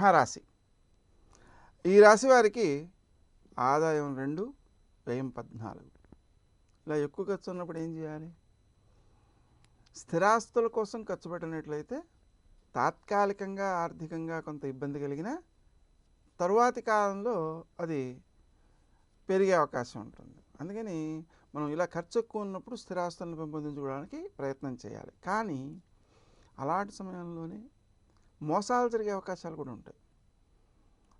సింహరాశి. ఈ రాశి వారికి ఆదాయం 2, వ్యయం 14. ఇలా ఎక్కువ ఖర్చు ఉన్నప్పుడు ఏం చేయాలి? స్థిరాస్తుల కోసం ఖర్చు పెట్టినట్లయితే తాత్కాలికంగా ఆర్థికంగా కొంత ఇబ్బంది కలిగిన తరువాతి కాలంలో అది పెరిగే అవకాశం ఉంటుంది. అందుకని మనం ఇలా ఖర్చు ఎక్కువ ఉన్నప్పుడు స్థిరాస్తులను పెంపొందించుకోవడానికి ప్రయత్నం చేయాలి. కానీ అలాంటి సమయంలోనే మోసాలు జరిగే అవకాశాలు కూడా ఉంటాయి.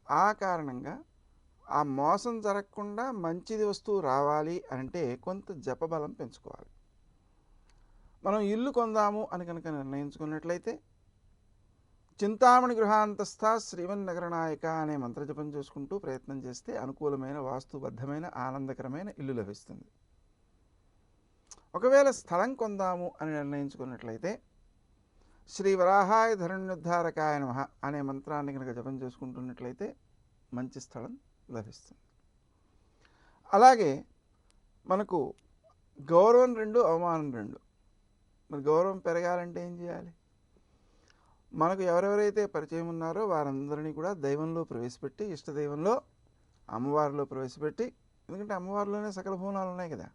ఆ కారణంగా ఆ మోసం జరగకుండా మంచిది వస్తువు రావాలి అంటే కొంత జపబలం పెంచుకోవాలి. మనం ఇల్లు కొందాము అని కనుక నిర్ణయించుకున్నట్లయితే చింతామణి గృహాంతస్థ శ్రీమన్నగరనాయక అనే మంత్రజపం చేసుకుంటూ ప్రయత్నం చేస్తే అనుకూలమైన వాస్తుబద్ధమైన ఆనందకరమైన ఇల్లు లభిస్తుంది. ఒకవేళ స్థలం కొందాము అని నిర్ణయించుకున్నట్లయితే శ్రీ వరాహాయ ధరణ్యుద్ధారకాయ నమః అనే మంత్రాన్ని కనుక జపం చేసుకుంటున్నట్లయితే మంచి స్థలం లభిస్తుంది. అలాగే మనకు గౌరవం 2, అవమానం 2. మరి గౌరవం పెరగాలంటే ఏం చేయాలి? మనకు ఎవరెవరైతే పరిచయం ఉన్నారో వారందరినీ కూడా దైవంలో ప్రవేశపెట్టి, ఇష్టదైవంలో అమ్మవారిలో ప్రవేశపెట్టి, ఎందుకంటే అమ్మవారిలోనే సకల భువనాలు ఉన్నాయి కదా,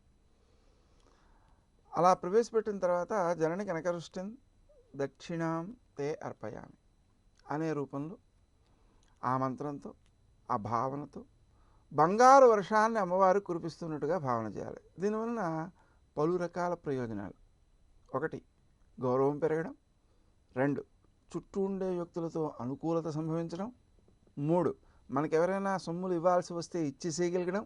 అలా ప్రవేశపెట్టిన తర్వాత జనని కనకరుష్టిం దక్షిణాం తే అర్పయామి అనే రూపంలో ఆ మంత్రంతో ఆ భావనతో బంగారు వర్షాన్ని అమ్మవారు కురిపిస్తున్నట్టుగా భావన చేయాలి. దీనివలన పలు రకాల ప్రయోజనాలు: 1, గౌరవం పెరగడం; 2, చుట్టూ ఉండే వ్యక్తులతో అనుకూలత సంభవించడం; 3, మనకెవరైనా సొమ్ములు ఇవ్వాల్సి వస్తే ఇచ్చేసేయగలగడం,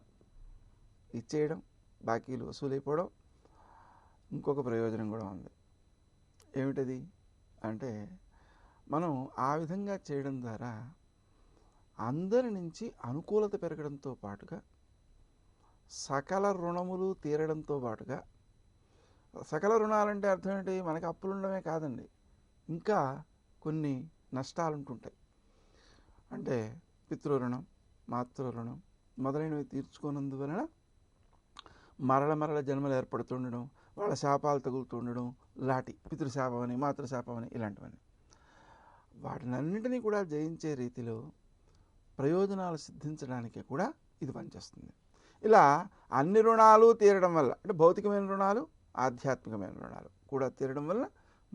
ఇచ్చేయడం, బాకీలు వసూలైపోవడం. ఇంకొక ప్రయోజనం కూడా ఉంది. ఏమిటది అంటే, మనం ఆ విధంగా చేయడం ద్వారా అందరి నుంచి అనుకూలత పెరగడంతో పాటుగా సకల రుణములు తీరడంతో పాటుగా, సకల రుణాలంటే అర్థం ఏంటి? మనకి అప్పులు ఉండడమే కాదండి, ఇంకా కొన్ని నష్టాలు ఉంటుంటాయి. అంటే పితృరుణం, మాతృరుణం మొదలైనవి తీర్చుకోనందువలన మరల జన్మలు ఏర్పడుతుండడం, వాళ్ళ శాపాలు తగులుతుండడం, లాంటి పితృశాపం అని మాతృశాపం అని ఇలాంటివన్నీ, వాటినన్నింటినీ కూడా జయించే రీతిలో ప్రయోజనాలు సిద్ధించడానికి కూడా ఇది పనిచేస్తుంది. ఇలా అన్ని రుణాలు తీరడం వల్ల, అంటే భౌతికమైన రుణాలు, ఆధ్యాత్మికమైన రుణాలు కూడా తీరడం వల్ల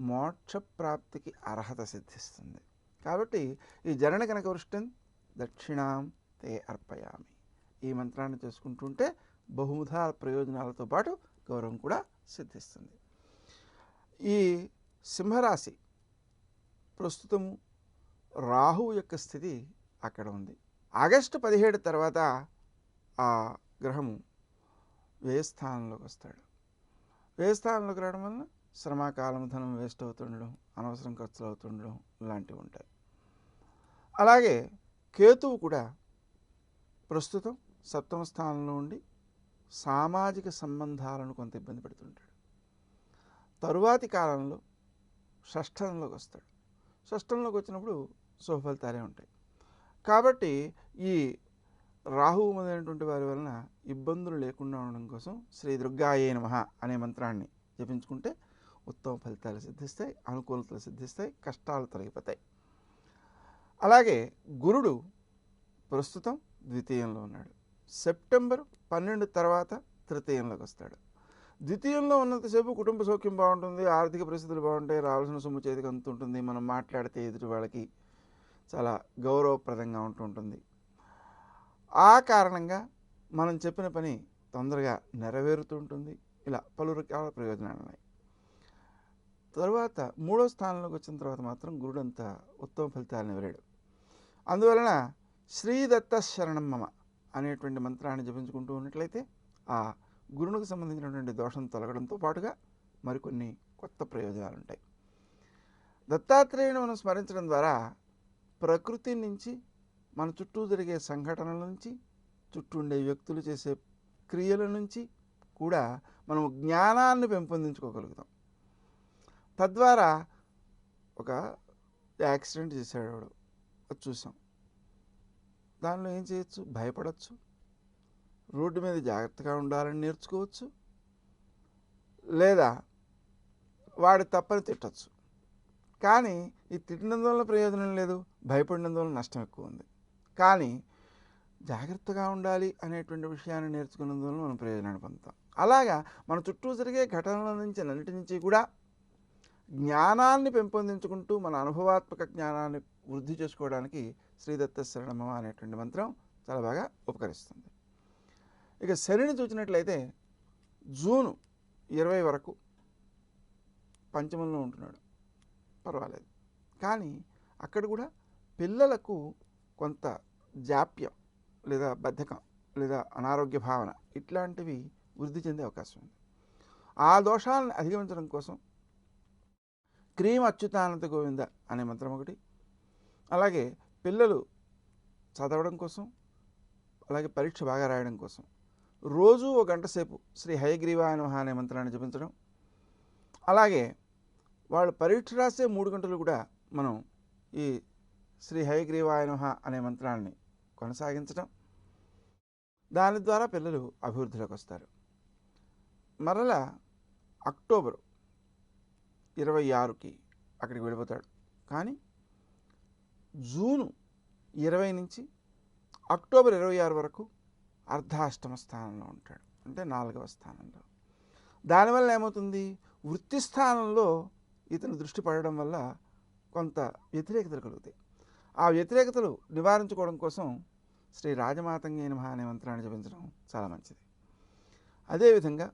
మోక్ష ప్రాప్తికి అర్హత సిద్ధిస్తుంది. కాబట్టి ఈ జనన కనకవృష్టిం దక్షిణాం తే అర్పయామి ఈ మంత్రాన్ని చేసుకుంటుంటే బహుముఖ ప్రయోజనాలతో పాటు గౌరవం కూడా సిద్ధిస్తుంది. ఈ సింహరాశి ప్రస్తుతము రాహువు యొక్క స్థితి అక్కడ ఉంది. ఆగస్టు 17 తర్వాత ఆ గ్రహము వ్యయస్థానంలోకి వస్తాడు. వ్యయస్థానంలోకి రావడం వలన శ్రమకాలం, ధనం వేస్ట్ అవుతుండడం, అనవసరం ఖర్చులు అవుతుండడం ఇలాంటివి ఉంటాయి. అలాగే కేతువు కూడా ప్రస్తుతం 7వ స్థానంలో ఉండి సామాజిక సంబంధాలను కొంత ఇబ్బంది పెడుతుంటాడు. తరువాతి కాలంలో షష్ఠంలోకి వస్తాడు. షష్ఠంలోకి వచ్చినప్పుడు శుభ ఫలితాలే ఉంటాయి. కాబట్టి ఈ రాహువు మొదలైనటువంటి వారి వలన ఇబ్బందులు లేకుండా ఉండడం కోసం శ్రీ దుర్గాయే నమః అనే మంత్రాన్ని జపించుకుంటే ఉత్తమ ఫలితాలు సిద్ధిస్తాయి, అనుకూలతలు సిద్ధిస్తాయి, కష్టాలు తొలగిపోతాయి. అలాగే గురుడు ప్రస్తుతం ద్వితీయంలో ఉన్నాడు. సెప్టెంబర్ 12 తర్వాత తృతీయంలోకి వస్తాడు. ద్వితీయంలో ఉన్నంతసేపు కుటుంబ సౌఖ్యం బాగుంటుంది, ఆర్థిక పరిస్థితులు బాగుంటాయి, రావాల్సిన సొమ్ము చేతికి అందుతుంటుంది, మనం మాట్లాడితే ఎదుటి వాళ్ళకి చాలా గౌరవప్రదంగా ఉంటుంటుంది. ఆ కారణంగా మనం చెప్పిన పని తొందరగా నెరవేరుతూ ఉంటుంది. ఇలా పలు రకాల ప్రయోజనాలు ఉన్నాయి. తర్వాత 3వ స్థానంలోకి వచ్చిన తర్వాత మాత్రం గురుడంతా ఉత్తమ ఫలితాలను ఇవ్వలేడు. అందువలన శ్రీదత్త శరణం మమ అనేటువంటి మంత్రాన్ని జపించుకుంటూ ఉన్నట్లయితే ఆ గురునికి సంబంధించినటువంటి దోషం తొలగడంతో పాటుగా మరికొన్ని కొత్త ప్రయోజనాలు ఉంటాయి. దత్తాత్రేయుని మనం స్మరించడం ద్వారా ప్రకృతి నుంచి, మన చుట్టూ జరిగే సంఘటనల నుంచి, చుట్టూ ఉండే వ్యక్తులు చేసే క్రియల నుంచి కూడా మనం జ్ఞానాన్ని పెంపొందించుకోగలుగుతాం. తద్వారా ఒక యాక్సిడెంట్ చేశాడు వాడు, అది చూసాం, దానిలో ఏం చేయొచ్చు? భయపడవచ్చు, రోడ్డు మీద జాగ్రత్తగా ఉండాలని నేర్చుకోవచ్చు, లేదా వాడి తప్పని తిట్టచ్చు. కానీ ఈ తిట్టినందువల్ల ప్రయోజనం లేదు, భయపడినందువల్ల నష్టం ఎక్కువ ఉంది. కానీ జాగ్రత్తగా ఉండాలి అనేటువంటి విషయాన్ని నేర్చుకున్నందువల్ల మనం ప్రయోజనాన్ని పొందుతాం. అలాగా మన చుట్టూ జరిగే ఘటనల నుంచి అన్నిటి నుంచి కూడా జ్ఞానాన్ని పెంపొందించుకుంటూ మన అనుభవాత్మక జ్ఞానాన్ని వృద్ధి చేసుకోవడానికి శ్రీదత్త శరణమమ అనేటువంటి మంత్రం చాలా బాగా ఉపకరిస్తుంది. ఇక శనిని చూసినట్లయితే జూన్ 20 వరకు పంచమంలో ఉంటున్నాడు, పర్వాలేదు. కానీ అక్కడ కూడా పిల్లలకు కొంత జాప్యం లేదా బద్ధకం లేదా అనారోగ్య భావన ఇట్లాంటివి వృద్ధి చెందే అవకాశం ఉంది. ఆ దోషాలను అధిగమించడం కోసం క్రీమ్ అచ్యుతానంద గోవింద అనే మంత్రం ఒకటి, అలాగే పిల్లలు చదవడం కోసం, అలాగే పరీక్ష బాగా రాయడం కోసం రోజు 1 గంట సేపు శ్రీ హయగ్రీవాయ నమః అనే మంత్రాన్ని జపించడం, అలాగే వాళ్ళు పరీక్ష రాసే 3 గంటలు కూడా మనం ఈ శ్రీ హయగ్రీవాయ నమః అనే మంత్రాన్ని కొనసాగించడం, దాని ద్వారా పిల్లలు అభివృద్ధిలోకి వస్తారు. మరలా అక్టోబర్ 26కి అక్కడికి వెళ్ళిపోతాడు. కానీ జూను 20 నుంచి అక్టోబర్ 26 వరకు అర్ధాష్టమ స్థానంలో ఉంటాడు, అంటే 4వ స్థానంలో. దానివల్ల ఏమవుతుంది, వృత్తి స్థానంలో ఇతను దృష్టి పడడం వల్ల కొంత వ్యతిరేకతలు కలుగుతాయి. ఆ వ్యతిరేకతలు నివారించుకోవడం కోసం శ్రీ రాజమాతంగే నమః అనే మంత్రాన్ని జపించడం చాలా మంచిది. అదేవిధంగా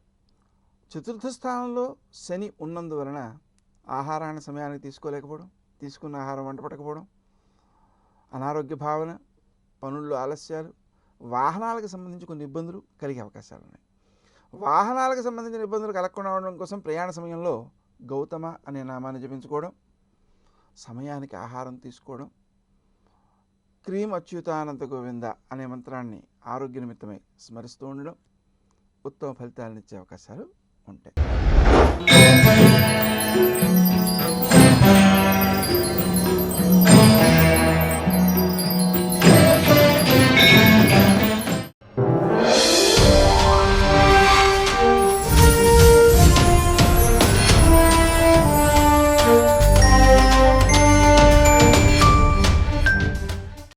చతుర్థ స్థానంలో శని ఉన్నందువలన ఆహారాన్ని సమయానికి తీసుకోలేకపోవడం, తీసుకున్న ఆహారం వంట పట్టకపోవడం, అనారోగ్య భావన, పనుల్లో ఆలస్యాలు, వాహనాలకు సంబంధించి కొన్ని ఇబ్బందులు కలిగే అవకాశాలు ఉన్నాయి. వాహనాలకు సంబంధించిన ఇబ్బందులు కలగకుండా ఉండడం కోసం ప్రయాణ సమయంలో గౌతమ అనే నామాన్ని జపించుకోవడం, సమయానికి ఆహారం తీసుకోవడం, క్రీమ్ అచ్యుతానంద గోవింద అనే మంత్రాన్ని ఆరోగ్య నిమిత్తమై స్మరిస్తూ ఉండడం ఉత్తమ ఫలితాలను ఇచ్చే అవకాశాలు ఉంటాయి.